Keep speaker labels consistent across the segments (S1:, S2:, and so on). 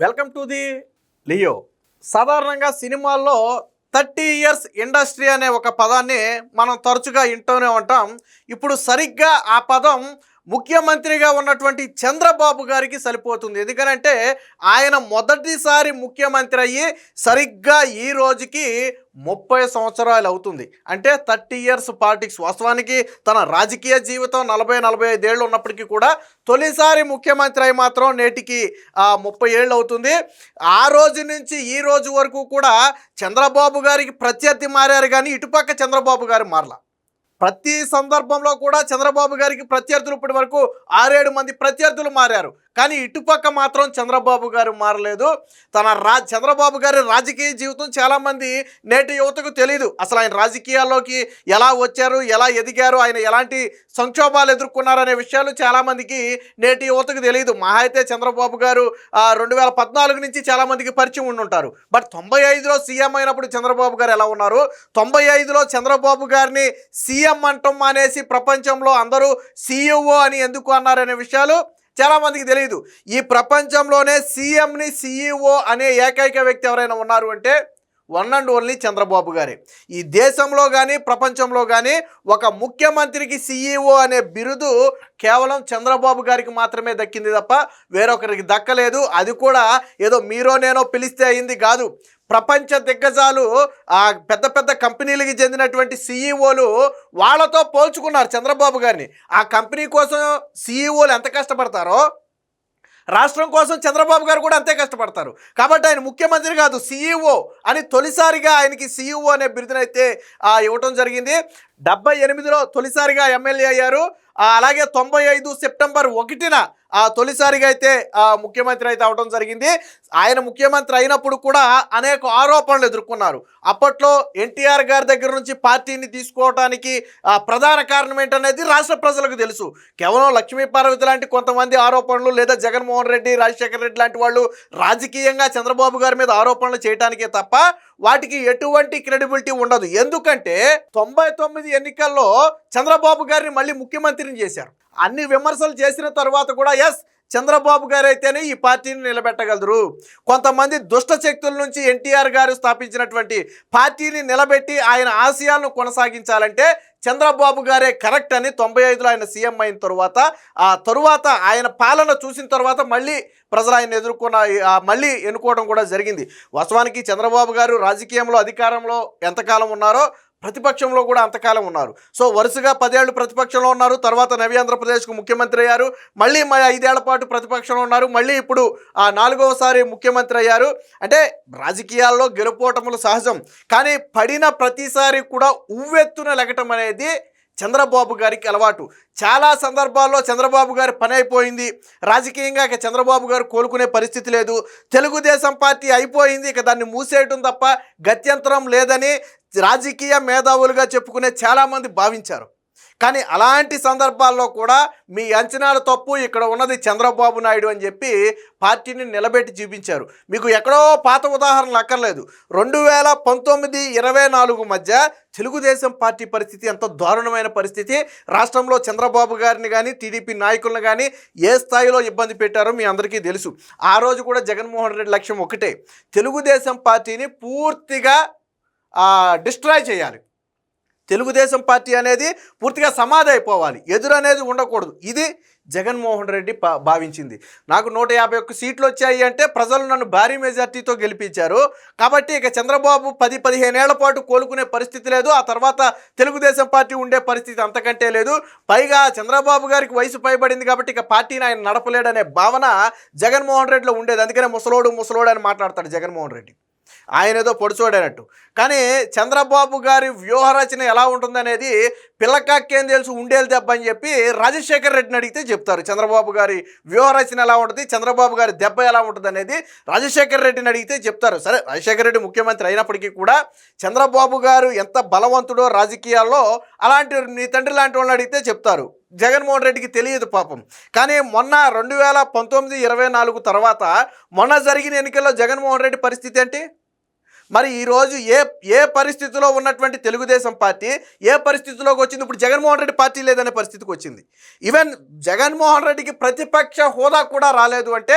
S1: Welcome to the Leo. సాధారణంగా సినిమాల్లో 30 years industry అనే ఒక పదాన్ని మనం తరచుగా వింటూనే ఉంటాం. ఇప్పుడు సరిగ్గా ఆ పదం ముఖ్యమంత్రిగా ఉన్నటువంటి చంద్రబాబు గారికి సరిపోతుంది. ఎందుకనంటే ఆయన మొదటిసారి ముఖ్యమంత్రి అయ్యి సరిగ్గా ఈ రోజుకి 30 సంవత్సరాలు అవుతుంది. అంటే 30 ఇయర్స్ పాలిటిక్స్. వాస్తవానికి తన రాజకీయ జీవితం 40-45 ఏళ్ళు ఉన్నప్పటికీ కూడా తొలిసారి ముఖ్యమంత్రి అయి మాత్రం నేటికి 30 ఏళ్ళు అవుతుంది. ఆ రోజు నుంచి ఈ రోజు వరకు కూడా చంద్రబాబు గారికి ప్రత్యర్థి మారారు, కానీ ఇటుపక్క చంద్రబాబు గారు మారలా. ప్రతి సందర్భంలో కూడా చంద్రబాబు గారికి ప్రత్యర్థులు ఇప్పటి వరకు 6-7 మంది ప్రత్యర్థులు మారారు, కానీ ఇటుపక్క మాత్రం చంద్రబాబు గారు మారలేదు. చంద్రబాబు గారి రాజకీయ జీవితం చాలామంది నేటి యువతకు తెలియదు. అసలు ఆయన రాజకీయాల్లోకి ఎలా వచ్చారు, ఎలా ఎదిగారు, ఆయన ఎలాంటి సంక్షోభాలు ఎదుర్కొన్నారనే విషయాలు చాలామందికి నేటి యువతకు తెలియదు. మహా అయితే చంద్రబాబు గారు 2014 నుంచి చాలామందికి పరిచయం ఉండుంటారు. బట్ 95లో సీఎం అయినప్పుడు చంద్రబాబు గారు ఎలా ఉన్నారు, 95లో చంద్రబాబు గారిని సీఎం అంటాం అనేసి ప్రపంచంలో అందరూ CEO అని ఎందుకు అన్నారనే విషయాలు చాలామందికి తెలియదు. ఈ ప్రపంచంలోనే సీఎంని CEO అనే ఏకైక వ్యక్తి ఎవరైనా ఉన్నారు అంటే వన్ అండ్ ఓన్లీ చంద్రబాబు గారే. ఈ దేశంలో కానీ ప్రపంచంలో కానీ ఒక ముఖ్యమంత్రికి CEO అనే బిరుదు కేవలం చంద్రబాబు గారికి మాత్రమే దక్కింది తప్ప వేరొకరికి దక్కలేదు. అది కూడా ఏదో మీరో నేనో పిలిస్తే అయింది కాదు. ప్రపంచ దిగ్గజాలు పెద్ద పెద్ద కంపెనీలకి చెందినటువంటి CEOలు వాళ్ళతో పోల్చుకున్నారు చంద్రబాబు గారిని. ఆ కంపెనీ కోసం CEOలు ఎంత కష్టపడతారో రాష్ట్రం కోసం చంద్రబాబు గారు కూడా అంతే కష్టపడతారు. కాబట్టి ఆయన ముఖ్యమంత్రి కాదు, CEO అని తొలిసారిగా ఆయనకి CEO అనే బిరుదునైతే ఇవ్వటం జరిగింది. 78లో తొలిసారిగా ఎమ్మెల్యే అయ్యారు. అలాగే 95 సెప్టెంబర్ 1న తొలిసారిగా అయితే ముఖ్యమంత్రి అయితే అవడం జరిగింది. ఆయన ముఖ్యమంత్రి అయినప్పుడు కూడా అనేక ఆరోపణలు ఎదుర్కొన్నారు. అప్పట్లో ఎన్టీఆర్ గారి దగ్గర నుంచి పార్టీని తీసుకోవడానికి ప్రధాన కారణం ఏంటనేది రాష్ట్ర ప్రజలకు తెలుసు. కేవలం లక్ష్మీపార్వతి లాంటి కొంతమంది ఆరోపణలు, లేదా జగన్మోహన్ రెడ్డి, రాజశేఖర రెడ్డి లాంటి వాళ్ళు రాజకీయంగా చంద్రబాబు గారి మీద ఆరోపణలు చేయడానికే తప్ప వాటికి ఎటువంటి క్రెడిబిలిటీ ఉండదు. ఎందుకంటే 99 ఎన్నికల్లో చంద్రబాబు గారిని మళ్ళీ ముఖ్యమంత్రిని చేశారు. అన్ని విమర్శలు చేసిన తర్వాత కూడా చంద్రబాబు గారు అయితేనే ఈ పార్టీని నిలబెట్టగలరు. కొంతమంది దుష్ట శక్తుల నుంచి ఎన్టీఆర్ గారు స్థాపించినటువంటి పార్టీని నిలబెట్టి ఆయన ఆశయాలను కొనసాగించాలంటే చంద్రబాబు గారే కరెక్ట్ అని 95లో ఆయన సీఎం అయిన తరువాత ఆయన పాలన చూసిన తర్వాత మళ్ళీ ప్రజలు ఆయన మళ్ళీ ఎన్నుకోవడం కూడా జరిగింది. వాస్తవానికి చంద్రబాబు గారు రాజకీయంలో అధికారంలో ఎంతకాలం ఉన్నారో ప్రతిపక్షంలో కూడా అంతకాలం ఉన్నారు. సో వరుసగా 10 ఏళ్ళు ప్రతిపక్షంలో ఉన్నారు. తర్వాత నవ్య ఆంధ్రప్రదేశ్కు ముఖ్యమంత్రి అయ్యారు. మళ్ళీ 5 ఏళ్ల పాటు ప్రతిపక్షంలో ఉన్నారు. మళ్ళీ ఇప్పుడు 4వసారి ముఖ్యమంత్రి అయ్యారు. అంటే రాజకీయాల్లో గెలుపోవటములు సహజం, కానీ పడిన ప్రతిసారి కూడా ఉవ్వెత్తున లెగటం అనేది చంద్రబాబు గారికి అలవాటు. చాలా సందర్భాల్లో చంద్రబాబు గారి పని అయిపోయింది, రాజకీయంగా ఇక చంద్రబాబు గారు కోలుకునే పరిస్థితి లేదు, తెలుగుదేశం పార్టీ అయిపోయింది, ఇక దాన్ని మూసేయటం తప్ప గత్యంతరం లేదని రాజకీయ మేధావులుగా చెప్పుకునే చాలామంది భావించారు. కానీ అలాంటి సందర్భాల్లో కూడా మీ అంచనాలు తప్పు, ఇక్కడ ఉన్నది చంద్రబాబు నాయుడు అని చెప్పి పార్టీని నిలబెట్టి చూపించారు. మీకు ఎక్కడో పాత ఉదాహరణలు అక్కర్లేదు. 2019-24 మధ్య తెలుగుదేశం పార్టీ పరిస్థితి ఎంత దారుణమైన పరిస్థితి. రాష్ట్రంలో చంద్రబాబు గారిని కానీ టీడీపీ నాయకులను కానీ ఏ స్థాయిలో ఇబ్బంది పెట్టారో మీ అందరికీ తెలుసు. ఆ రోజు కూడా జగన్మోహన్ రెడ్డి లక్ష్యం ఒకటే, తెలుగుదేశం పార్టీని పూర్తిగా డిస్ట్రాయ్ చేయాలి. తెలుగుదేశం పార్టీ అనేది పూర్తిగా సమాధి అయిపోవాలి, ఎదురు అనేది ఉండకూడదు. ఇది జగన్మోహన్ రెడ్డి భావించింది. నాకు 151 సీట్లు వచ్చాయి అంటే ప్రజలు నన్ను భారీ మెజార్టీతో గెలిపించారు, కాబట్టి ఇక చంద్రబాబు 10-15 ఏళ్ల పాటు కోలుకునే పరిస్థితి లేదు, ఆ తర్వాత తెలుగుదేశం పార్టీ ఉండే పరిస్థితి అంతకంటే లేదు. పైగా చంద్రబాబు గారికి వయసు పైబడింది కాబట్టి ఇక పార్టీని ఆయన నడపలేడనే భావన జగన్మోహన్ రెడ్డిలో ఉండేది. అందుకనే ముసలోడు అని మాట్లాడతాడు జగన్మోహన్ రెడ్డి, ఆయన ఏదో పొడిచోడనట్టు. కానీ చంద్రబాబు గారి వ్యూహరచన ఎలా ఉంటుందనేది పిల్లకాకేం తెలుసు, ఉండేది దెబ్బ అని చెప్పి రాజశేఖర రెడ్డిని అడిగితే చెప్తారు. చంద్రబాబు గారి వ్యూహరచన ఎలా ఉంటుంది, చంద్రబాబు గారి దెబ్బ ఎలా ఉంటుంది అనేది రాజశేఖర రెడ్డిని అడిగితే చెప్తారు. సరే, రాజశేఖర రెడ్డి ముఖ్యమంత్రి అయినప్పటికీ కూడా చంద్రబాబు గారు ఎంత బలవంతుడో రాజకీయాల్లో అలాంటి నీ తండ్రి లాంటి వాళ్ళని అడిగితే చెప్తారు. జగన్మోహన్ రెడ్డికి తెలియదు పాపం. కానీ మొన్న 2019-24 తర్వాత మొన్న జరిగిన ఎన్నికల్లో జగన్మోహన్ రెడ్డి పరిస్థితి ఏంటి? మరి ఈరోజు ఏ పరిస్థితిలో ఉన్నటువంటి తెలుగుదేశం పార్టీ ఏ పరిస్థితిలోకి వచ్చింది? ఇప్పుడు జగన్మోహన్ రెడ్డి పార్టీ లేదనే పరిస్థితికి వచ్చింది. ఈవెన్ జగన్మోహన్ రెడ్డికి ప్రతిపక్ష హోదా కూడా రాలేదు అంటే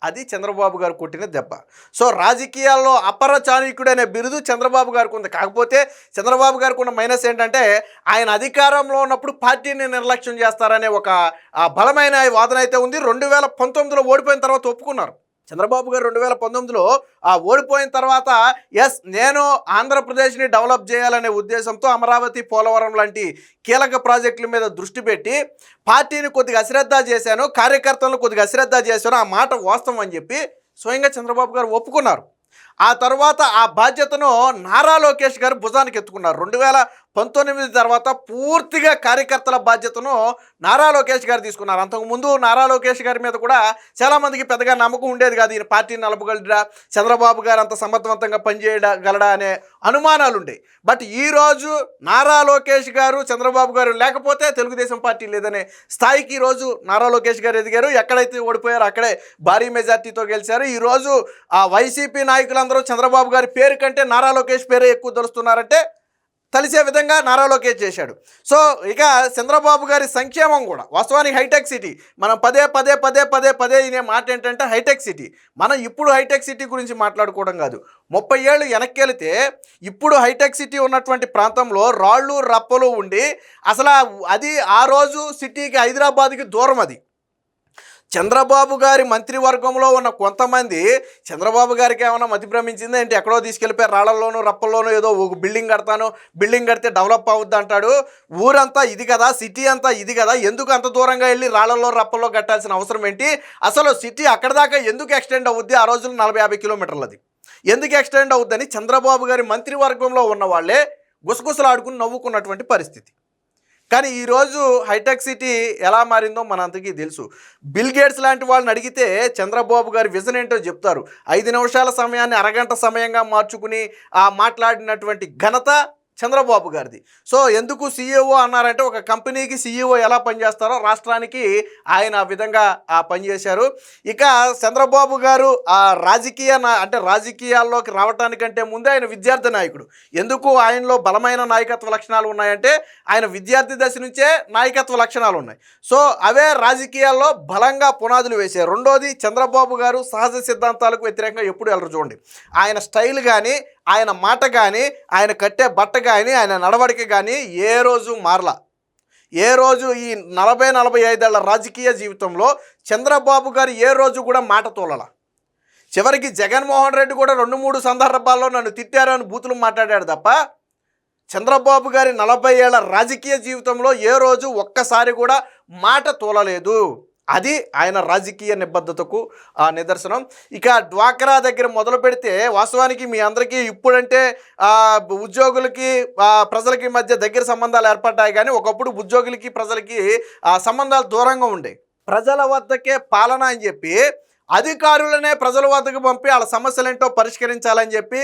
S1: అది చంద్రబాబు గారు కొట్టిన దెబ్బ. సో రాజకీయాల్లో అపర చాణక్యుడు అనే బిరుదు చంద్రబాబు గారికి ఉంది. కాకపోతే చంద్రబాబు గారికి ఉన్న మైనస్ ఏంటంటే ఆయన అధికారంలో ఉన్నప్పుడు పార్టీని నిర్లక్ష్యం చేస్తారనే ఒక బలమైన వాదన అయితే ఉంది. 2019లో ఓడిపోయిన తర్వాత ఒప్పుకున్నారు. చంద్రబాబు గారు 2019లో ఓడిపోయిన తర్వాత నేను ఆంధ్రప్రదేశ్ని డెవలప్ చేయాలనే ఉద్దేశంతో అమరావతి, పోలవరం లాంటి కీలక ప్రాజెక్టుల మీద దృష్టి పెట్టి పార్టీని కొద్దిగా అశ్రద్ధ చేశాను, కార్యకర్తలను కొద్దిగా అశ్రద్ధ చేశాను, ఆ మాట వాస్తవం అని చెప్పి స్వయంగా చంద్రబాబు గారు ఒప్పుకున్నారు. ఆ తర్వాత ఆ బాధ్యతను నారా లోకేష్ గారు భుజానికి ఎత్తుకున్నారు. 2019 తర్వాత పూర్తిగా కార్యకర్తల బాధ్యతను నారా లోకేష్ గారు తీసుకున్నారు. అంతకుముందు నారా లోకేష్ గారి మీద కూడా చాలామందికి పెద్దగా నమ్మకం ఉండేది కాదు. ఈయన పార్టీని నలపగలరా, చంద్రబాబు గారు అంత సమర్థవంతంగా పనిచేయగలడా అనే అనుమానాలు ఉండేవి. బట్ ఈరోజు నారా లోకేష్ గారు, చంద్రబాబు గారు లేకపోతే తెలుగుదేశం పార్టీ లేదనే స్థాయికి ఈరోజు నారా లోకేష్ గారు ఎదిగారు. ఎక్కడైతే ఓడిపోయారో అక్కడే భారీ మెజార్టీతో గెలిచారు. ఈరోజు ఆ వైసీపీ నాయకులందరూ చంద్రబాబు గారి పేరు కంటే నారా లోకేష్ పేరే ఎక్కువ తెలుస్తున్నారంటే తెలిసే విధంగా నారా లోకేష్ చేశాడు. సో ఇక చంద్రబాబు గారి సంక్షేమం కూడా వాస్తవానికి హైటెక్ సిటీ, మనం పదే ఇనే మాట ఏంటంటే హైటెక్ సిటీ. మనం ఇప్పుడు హైటెక్ సిటీ గురించి మాట్లాడుకోవడం కాదు, 30 ఏళ్ళు వెనక్కి వెళితే ఇప్పుడు హైటెక్ సిటీ ఉన్నటువంటి ప్రాంతంలో రాళ్ళు రప్పలు ఉండి అసలు అది ఆ రోజు సిటీకి, హైదరాబాద్కి దూరం. అది చంద్రబాబు గారి మంత్రివర్గంలో ఉన్న కొంతమంది చంద్రబాబు గారికి ఏమైనా మతి భ్రమించింది ఏంటి, ఎక్కడో తీసుకెళ్ళిపోయి రాళ్లలోనూ రప్పల్లోనూ ఏదో ఒక బిల్డింగ్ కడతాను, బిల్డింగ్ కడితే డెవలప్ అవుద్ది అంటాడు. ఊరంతా ఇది కదా, సిటీ అంతా ఇది కదా, ఎందుకు అంత దూరంగా వెళ్ళి రాళ్లలో రప్పల్లో కట్టాల్సిన అవసరం ఏంటి, అసలు సిటీ అక్కడ దాకా ఎందుకు ఎక్స్టెండ్ అవుద్ది, ఆ రోజుల్లో 40-50 కిలోమీటర్లు అది ఎందుకు ఎక్స్టెండ్ అవుద్దని చంద్రబాబు గారి మంత్రివర్గంలో ఉన్న వాళ్ళే గుసగుసలాడుకుని నవ్వుకున్నటువంటి పరిస్థితి. కానీ ఈరోజు హైటెక్ సిటీ ఎలా మారిందో మనందరికీ తెలుసు. బిల్ గేట్స్ లాంటి వాళ్ళని అడిగితే చంద్రబాబు గారి విజన్ ఏంటో చెప్తారు. 5 నిమిషాల సమయాన్ని అరగంట సమయంగా మార్చుకుని మాట్లాడినటువంటి ఘనత చంద్రబాబు గారిది. సో ఎందుకు సీఈఓ అన్నారంటే ఒక కంపెనీకి సీఈఓ ఎలా పనిచేస్తారో రాష్ట్రానికి ఆయన ఆ విధంగా పనిచేశారు. ఇక చంద్రబాబు గారు రాజకీయాల్లోకి రావటానికంటే ముందే ఆయన విద్యార్థి నాయకుడు. ఎందుకు ఆయనలో బలమైన నాయకత్వ లక్షణాలు ఉన్నాయంటే ఆయన విద్యార్థి దశ నుంచే నాయకత్వ లక్షణాలు ఉన్నాయి. సో అవే రాజకీయాల్లో బలంగా పునాదులు వేశారు. రెండోది, చంద్రబాబు గారు సహజ సిద్ధాంతాలకు వ్యతిరేకంగా ఎప్పుడు వెళ్ళరు. చూడండి, ఆయన స్టైల్ కానీ, ఆయన మాట కానీ, ఆయన కట్టే బట్ట కానీ, ఆయన నడవడిక కానీ ఏ రోజు మారలా. ఏ రోజు ఈ 40-45 ఏళ్ల రాజకీయ జీవితంలో చంద్రబాబు గారు ఏ రోజు కూడా మాట తోలలా. చివరికి జగన్మోహన్ రెడ్డి కూడా 2-3 సందర్భాల్లో నన్ను తిట్టారు అని బూతులు మాట్లాడాడు తప్ప చంద్రబాబు గారి 40 ఏళ్ల రాజకీయ జీవితంలో ఏ రోజు ఒక్కసారి కూడా మాట తోలలేదు. అది ఆయన రాజకీయ నిబద్ధతకు నిదర్శనం. ఇక డ్వాక్రా దగ్గర మొదలు పెడితే వాస్తవానికి మీ అందరికీ ఇప్పుడంటే ఉద్యోగులకి ప్రజలకి మధ్య దగ్గర సంబంధాలు ఏర్పడ్డాయి. కానీ ఒకప్పుడు ఉద్యోగులకి ప్రజలకి సంబంధాలు దూరంగా ఉండే. ప్రజల వద్దకే పాలన అని చెప్పి అధికారులనే ప్రజల వద్దకు పంపి వాళ్ళ సమస్యలేంటో పరిష్కరించాలని చెప్పి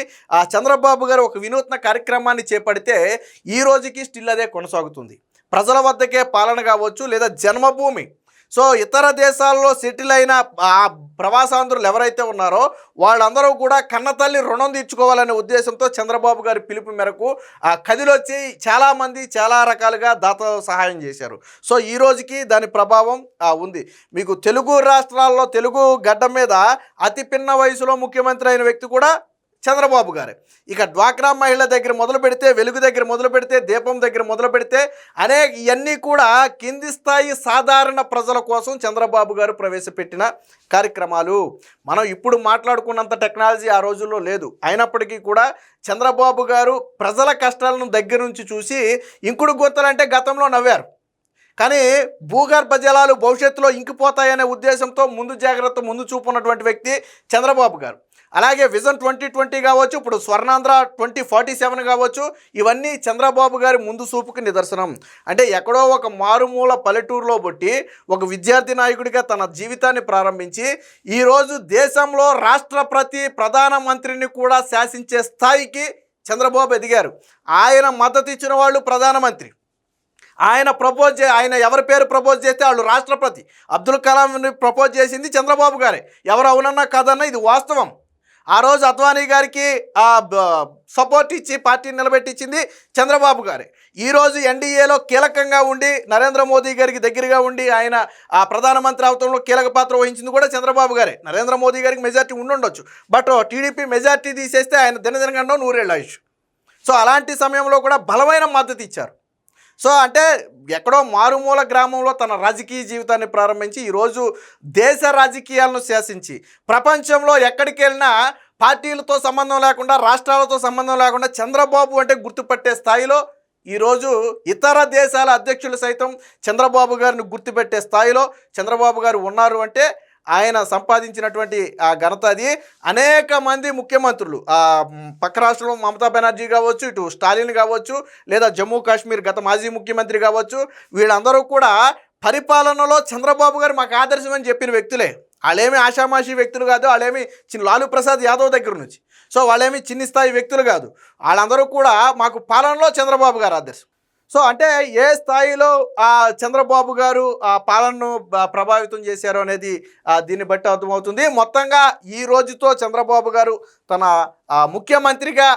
S1: చంద్రబాబు గారు ఒక వినూత్న కార్యక్రమాన్ని చేపడితే ఈ రోజుకి స్టిల్ అదే కొనసాగుతుంది. ప్రజల వద్దకే పాలన కావచ్చు, లేదా జన్మభూమి. సో ఇతర దేశాల్లో సెటిల్ అయిన ప్రవాసాంధ్రులు ఎవరైతే ఉన్నారో వాళ్ళందరూ కూడా కన్నతల్లి రుణం తీర్చుకోవాలనే ఉద్దేశంతో చంద్రబాబు గారి పిలుపు మేరకు కదిలొచ్చి చాలామంది చాలా రకాలుగా దాత సహాయం చేశారు. సో ఈ రోజుకి దాని ప్రభావం ఉంది. మీకు తెలుగు రాష్ట్రాల్లో తెలుగు గడ్డ మీద అతి పిన్న వయసులో ముఖ్యమంత్రి అయిన వ్యక్తి కూడా చంద్రబాబు గారే. ఇక డ్వాక్రా మహిళ దగ్గర మొదలు పెడితే, వెలుగు దగ్గర మొదలు పెడితే, దీపం దగ్గర మొదలు పెడితే ఇవన్నీ కూడా కింది స్థాయి సాధారణ ప్రజల కోసం చంద్రబాబు గారు ప్రవేశపెట్టిన కార్యక్రమాలు. మనం ఇప్పుడు మాట్లాడుకున్నంత టెక్నాలజీ ఆ రోజుల్లో లేదు. అయినప్పటికీ కూడా చంద్రబాబు గారు ప్రజల కష్టాలను దగ్గర నుంచి చూసి ఇంకుడు గుర్తలంటే గతంలో నవ్వారు. కానీ భూగర్భ జలాలు భవిష్యత్తులో ఇంకిపోతాయనే ఉద్దేశంతో ముందు చూపు ఉన్నటువంటి వ్యక్తి చంద్రబాబు గారు. అలాగే విజన్ 2020 కావచ్చు, ఇప్పుడు స్వర్ణాంధ్ర 2047 కావచ్చు, ఇవన్నీ చంద్రబాబు గారి ముందు చూపుకి నిదర్శనం. అంటే ఎక్కడో ఒక మారుమూల పల్లెటూరులో పుట్టి ఒక విద్యార్థి నాయకుడిగా తన జీవితాన్ని ప్రారంభించి ఈరోజు దేశంలో రాష్ట్రపతి, ప్రధానమంత్రిని కూడా శాసించే స్థాయికి చంద్రబాబు ఎదిగారు. ఆయన మద్దతు ఇచ్చిన వాళ్ళు ప్రధానమంత్రి. ఆయన ఎవరి పేరు ప్రపోజ్ చేస్తే వాళ్ళు రాష్ట్రపతి. అబ్దుల్ కలాంని ప్రపోజ్ చేసింది చంద్రబాబు గారే. ఎవరు అవునన్నా కాదన్నా ఇది వాస్తవం. ఆ రోజు అద్వానీ గారికి సపోర్ట్ ఇచ్చి పార్టీని నిలబెట్టించింది చంద్రబాబు గారే. ఈరోజు ఎన్డీఏలో కీలకంగా ఉండి నరేంద్ర మోదీ గారికి దగ్గరగా ఉండి ఆయన ఆ ప్రధానమంత్రి అవతంలో కీలక పాత్ర వహించింది కూడా చంద్రబాబు గారే. నరేంద్ర మోదీ గారికి మెజార్టీ ఉండుండొచ్చు, బట్ టీడీపీ మెజార్టీ తీసేస్తే ఆయన దినదినగండం 100 ఏళ్ళ ఆయుష్. సో అలాంటి సమయంలో కూడా బలమైన మద్దతు ఇచ్చారు. సో అంటే ఎక్కడో మారుమూల గ్రామంలో తన రాజకీయ జీవితాన్ని ప్రారంభించి ఈరోజు దేశ రాజకీయాలను శాసించి ప్రపంచంలో ఎక్కడికి వెళ్ళినా పార్టీలతో సంబంధం లేకుండా, రాష్ట్రాలతో సంబంధం లేకుండా చంద్రబాబు అంటే గుర్తుపట్టే స్థాయిలో ఈరోజు ఇతర దేశాల అధ్యక్షులు సైతం చంద్రబాబు గారిని గుర్తుపెట్టే స్థాయిలో చంద్రబాబు గారు ఉన్నారు అంటే ఆయన సంపాదించినటువంటి ఆ ఘనత అది. అనేక మంది ముఖ్యమంత్రులు పక్క రాష్ట్రంలో మమతా బెనర్జీ కావచ్చు, ఇటు స్టాలిన్ కావచ్చు, లేదా జమ్మూ కాశ్మీర్ గత మాజీ ముఖ్యమంత్రి కావచ్చు, వీళ్ళందరూ కూడా పరిపాలనలో చంద్రబాబు గారు మాకు ఆదర్శం అని చెప్పిన వ్యక్తులే. వాళ్ళేమి ఆషామాషి వ్యక్తులు కాదు, వాళ్ళేమి లాలూ ప్రసాద్ యాదవ్ దగ్గర నుంచి, సో వాళ్ళేమి చిన్ని స్థాయి వ్యక్తులు కాదు. వాళ్ళందరూ కూడా మాకు పాలనలో చంద్రబాబు గారు ఆదర్శం. సో అంటే ఏ స్థాయిలో చంద్రబాబు గారు ఆ పాలనను ప్రభావితం చేశారు అనేది దీన్ని బట్టి అర్థమవుతుంది. మొత్తంగా ఈ రోజుతో చంద్రబాబు గారు తన ముఖ్యమంత్రిగా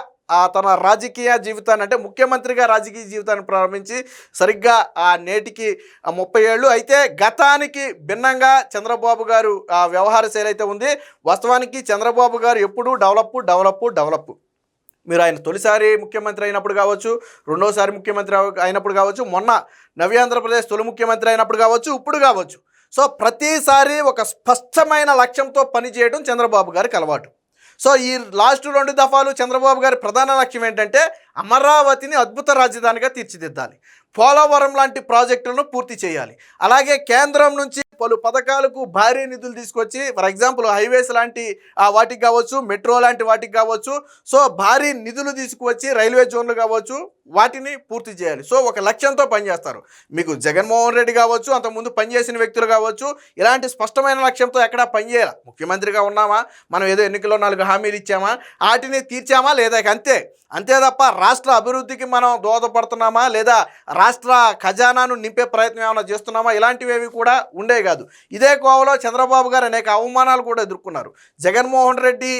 S1: తన రాజకీయ జీవితాన్ని, అంటే ముఖ్యమంత్రిగా రాజకీయ జీవితాన్ని ప్రారంభించి సరిగ్గా నేటికి 30 ఏళ్ళు. అయితే గతానికి భిన్నంగా చంద్రబాబు గారు వ్యవహార శైలి అయితే ఉంది. వాస్తవానికి చంద్రబాబు గారు ఎప్పుడూ డెవలప్. మీరు ఆయన తొలిసారి ముఖ్యమంత్రి అయినప్పుడు కావచ్చు, రెండోసారి ముఖ్యమంత్రి అయినప్పుడు కావచ్చు, మొన్న నవ్యాంధ్రప్రదేశ్ తొలి ముఖ్యమంత్రి అయినప్పుడు కావచ్చు, ఇప్పుడు కావచ్చు. సో ప్రతిసారి ఒక స్పష్టమైన లక్ష్యంతో పనిచేయడం చంద్రబాబు గారికి అలవాటు. సో ఈ లాస్ట్ 2 దఫాలు చంద్రబాబు గారి ప్రధాన లక్ష్యం ఏంటంటే అమరావతిని అద్భుత రాజధానిగా తీర్చిదిద్దాలి, పోలవరం లాంటి ప్రాజెక్టులను పూర్తి చేయాలి, అలాగే కేంద్రం నుంచి పలు పథకాలకు భారీ నిధులు తీసుకొచ్చి, ఫర్ ఎగ్జాంపుల్ హైవేస్ లాంటి వాటికి కావచ్చు, మెట్రో లాంటి వాటికి కావచ్చు, సో భారీ నిధులు తీసుకువచ్చి రైల్వే జోన్లు కావచ్చు వాటిని పూర్తి చేయాలి. సో ఒక లక్ష్యంతో పనిచేస్తారు. మీకు జగన్మోహన్ రెడ్డి కావచ్చు, అంతకుముందు పనిచేసిన వ్యక్తులు కావచ్చు, ఇలాంటి స్పష్టమైన లక్ష్యంతో ఎక్కడా పనిచేయాలి. ముఖ్యమంత్రిగా ఉన్నామా, మనం ఏదో ఎన్నికల్లో 4 హామీలు ఇచ్చామా, వాటిని తీర్చామా లేదా, అంతే తప్ప రాష్ట్ర అభివృద్ధికి మనం దోహదపడుతున్నామా, లేదా రాష్ట్ర ఖజానాను నింపే ప్రయత్నం ఏమైనా చేస్తున్నామా, ఇలాంటివి కూడా ఉండే కాదు. ఇదే కోవలో చంద్రబాబు గారు అనేక అవమానాలు కూడా ఎదుర్కొన్నారు. జగన్మోహన్ రెడ్డి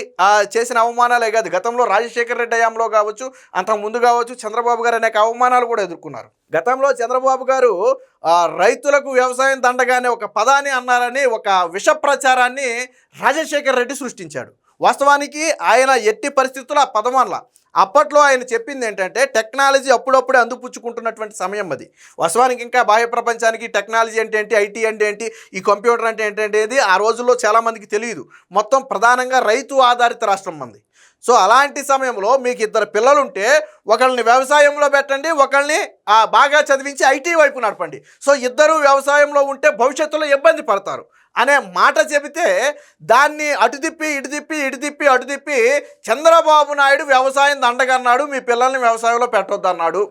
S1: చేసిన అవమానాలే కాదు, గతంలో రాజశేఖర రెడ్డి హయాంలో కావచ్చు, అంతకుముందు కావచ్చు, చంద్రబాబు గారు అనేక అవమానాలు కూడా ఎదుర్కొన్నారు. గతంలో చంద్రబాబు గారు రైతులకు వ్యవసాయం దండగానే ఒక పదాన్ని అన్నారని ఒక విష ప్రచారాన్ని రాజశేఖర రెడ్డి సృష్టించాడు. వాస్తవానికి ఆయన ఎట్టి పరిస్థితుల్లో ఆ పదం అనలా. అప్పట్లో ఆయన చెప్పింది ఏంటంటే టెక్నాలజీ అప్పుడప్పుడే అందిపుచ్చుకుంటున్నటువంటి సమయం అది. వాస్తవానికి ఇంకా బాహ్య ప్రపంచానికి టెక్నాలజీ అంటే ఏంటి, ఐటీ అంటే ఏంటి, ఈ కంప్యూటర్ అంటే ఏంటంటే ఆ రోజుల్లో చాలామందికి తెలియదు. మొత్తం ప్రధానంగా రైతు ఆధారిత రాష్ట్రం మంది. సో అలాంటి సమయంలో మీకు 2 పిల్లలుంటే ఒకళ్ళని వ్యవసాయంలో పెట్టండి, ఒకళ్ళని బాగా చదివించి ఐటీ వైపు నడపండి. సో ఇద్దరు వ్యవసాయంలో ఉంటే భవిష్యత్తులో ఇబ్బంది పడతారు అనే మాట చెబితే దాన్ని అటు తిప్పి చంద్రబాబు నాయుడు వ్యవసాయం దండగన్నాడు, మీ పిల్లల్ని వ్యవసాయంలో పెట్టొద్దన్నాడు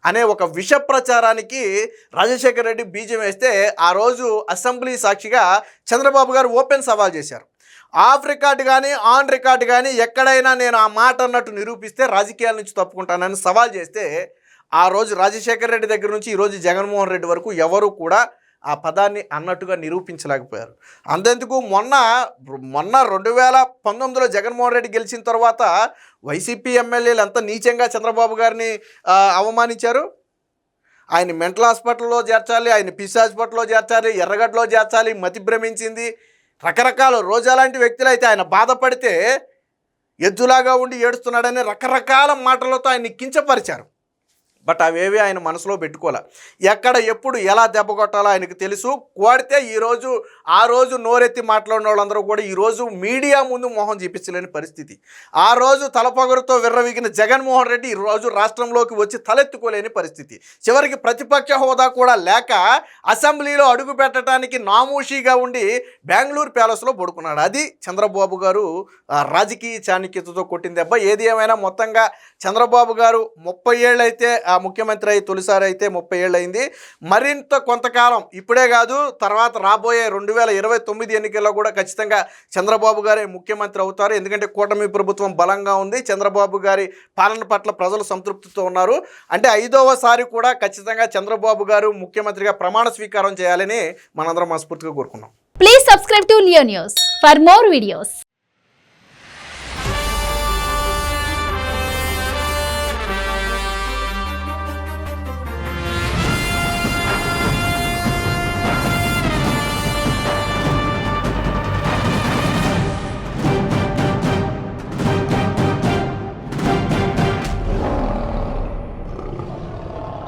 S1: అనే ఒక విష ప్రచారానికి రాజశేఖర రెడ్డి బీజం వేస్తే ఆ రోజు అసెంబ్లీ సాక్షిగా చంద్రబాబు గారు ఓపెన్ సవాల్ చేశారు. ఆఫ్ రికార్డ్ కానీ ఆన్ రికార్డ్ కానీ ఎక్కడైనా నేను ఆ మాట అన్నట్టు నిరూపిస్తే రాజకీయాల నుంచి తప్పుకుంటానని సవాల్ చేస్తే ఆ రోజు రాజశేఖర రెడ్డి దగ్గర నుంచి ఈరోజు జగన్మోహన్ రెడ్డి వరకు ఎవరు కూడా ఆ పదాన్ని అన్నట్టుగా నిరూపించలేకపోయారు. అంతెందుకు మొన్న 2019లో జగన్మోహన్ రెడ్డి గెలిచిన తర్వాత వైసీపీ ఎమ్మెల్యేలు ఎంత నీచంగా చంద్రబాబు గారిని అవమానించారు. ఆయన మెంటల్ హాస్పిటల్లో చేర్చాలి, ఆయన పిసి హాస్పిటల్లో చేర్చాలి, ఎర్రగడ్డలో చేర్చాలి, మతి భ్రమించింది, రకరకాల రోజా లాంటి వ్యక్తులు అయితే ఆయన బాధపడితే ఎద్దులాగా ఉండి ఏడుస్తున్నాడని రకరకాల మాటలతో ఆయన్ని కించపరిచారు. బట్ అవేవి ఆయన మనసులో పెట్టుకోలే. ఎక్కడ ఎప్పుడు ఎలా దెబ్బ కొట్టాలో ఆయనకు తెలుసు. కోడితే ఆ రోజు నోరెత్తి మాట్లాడిన వాళ్ళందరూ కూడా ఈరోజు మీడియా ముందు మొహం చూపించలేని పరిస్థితి. ఆ రోజు తలపొగరుతో విర్రవీగిన జగన్మోహన్ రెడ్డి ఈరోజు రాష్ట్రంలోకి వచ్చి తలెత్తుకోలేని పరిస్థితి. చివరికి ప్రతిపక్ష హోదా కూడా లేక అసెంబ్లీలో అడుగు పెట్టడానికి నామూషీగా ఉండి బెంగళూరు ప్యాలెస్లో పడుకున్నాడు. అది చంద్రబాబు గారు రాజకీయ చాణక్యతతో కొట్టిన దెబ్బ. ఏది ఏమైనా మొత్తంగా చంద్రబాబు గారు 30 ఏళ్ళు అయితే ముఖ్యమంత్రి అయి తొలిసారి అయితే 30 ఏళ్ళు అయింది. మరింత కొంతకాలం ఇప్పుడే కాదు, తర్వాత రాబోయే 2029 ఎన్నికల్లో కూడా ఖచ్చితంగా చంద్రబాబు గారే ముఖ్యమంత్రి అవుతారు. ఎందుకంటే కూటమి ప్రభుత్వం బలంగా ఉంది, చంద్రబాబు గారి పాలన పట్ల ప్రజలు సంతృప్తితో ఉన్నారు. అంటే 5వసారి కూడా ఖచ్చితంగా చంద్రబాబు గారు ముఖ్యమంత్రిగా ప్రమాణ స్వీకారం చేయాలని మనందరం మనస్ఫూర్తిగా కోరుకున్నాం.
S2: Please subscribe to Leo news for more videos.